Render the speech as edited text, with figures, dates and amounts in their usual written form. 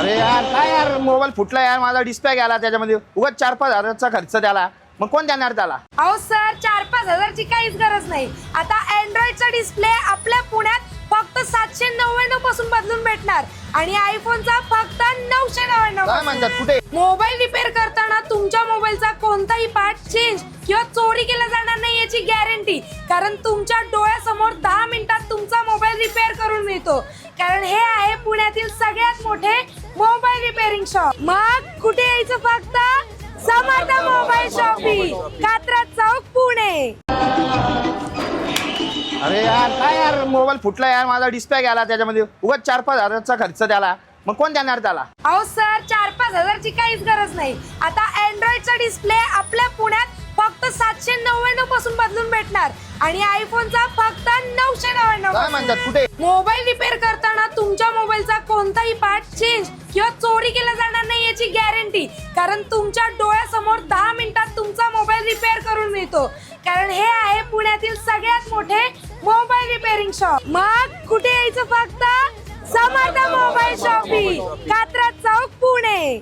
अरे यार काय यार मोबाईल फुटला यार, माझा डिस्प्ले गेला त्याच्यामध्ये, उगाच 4-5 हजाराचा खर्च त्याला, मग कोण देणार त्याला? अहो सर 4-5 हजारची काहीच गरज नाही. आता अँड्रॉइडचा डिस्प्ले आपल्या पुण्यात फक्त 799 पासून बदलून भेटणार आणि आयफोनचा फक्त 999. काय म्हणतात, कुठे? मोबाईल रिपेअर करताना तुमच्या मोबाईलचा कोणताही पार्ट चेंज किंवा चोरी केला जाणार नाही याची गॅरंटी, कारण तुमच्या डोळ्यासमोर 10 मिनिटात तुमचा मोबाईल रिपेअर करून मिळतो. कारण हे आहे पुण्यातील सगळ्यात मोठे मोबाईल रिपेअरिंग शॉप. मग कुठे यायचं? फक्त समर्थ मोबाईल शॉपी, कात्रज चौक, पुणे. अरे यार काय यार मोबाईल फुटला यार, माझा डिस्प्ले गेला त्याच्यामध्ये, उगाच 4-5 हजाराचा खर्च त्याला, मग कोण देणार त्याला? अहो सर 4-5 हजारची काहीच गरज नाही. आता अँड्रॉइडचा डिस्प्ले आपल्या पुण्यात फक्त 799 पासून बदलून भेटणार आणि आयफोनचा फक्त 999. काय म्हणतात, कुठे? मोबाईल रिपेअर करताना तुमच्या मोबाईलचा कोणताही पार्ट चेंज किंवा चोरी केला जाणार नाही याची गॅरंटी, कारण तुमच्या डोळ्यासमोर 10 मिनिटात तुमचा मोबाईल रिपेअर करून मिळतो. कारण हे आहे पुण्यातील सगळ्यात मोठे मोबाईल रिपेअरिंग शॉप. मग कुठे यायचं? फक्त समर्थ मोबाईल शॉपी, कात्रज चौक, पुणे.